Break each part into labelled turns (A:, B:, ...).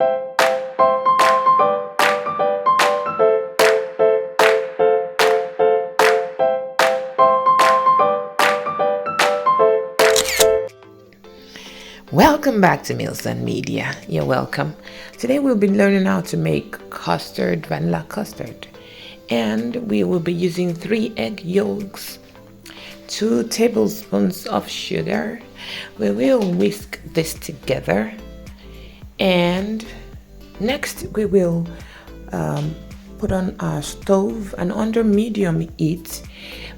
A: Welcome back to Meals and Media. You're welcome. Today we'll be learning how to make vanilla custard. And we will be using 3 egg yolks, 2 tablespoons of sugar. We will whisk this together. And next we will put on our stove, and under medium heat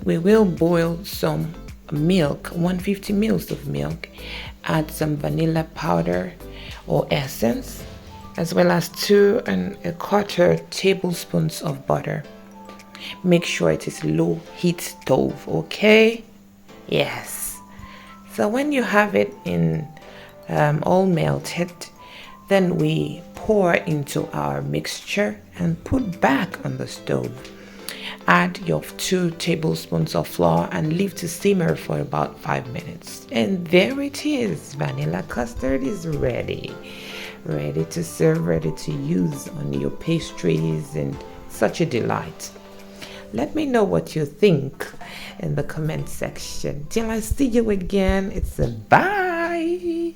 A: we will boil some milk, 150 mils of milk. Add some vanilla powder or essence, as well as 2 1/4 tablespoons of butter. Make sure it is low heat stove, okay? Yes. So when you have it in all melted, then we pour into our mixture and put back on the stove. Add your 2 tablespoons of flour and leave to simmer for about 5 minutes. And there it is. Vanilla custard is ready. Ready to serve, ready to use on your pastries, and such a delight. Let me know what you think in the comment section. Till I see you again, it's a bye.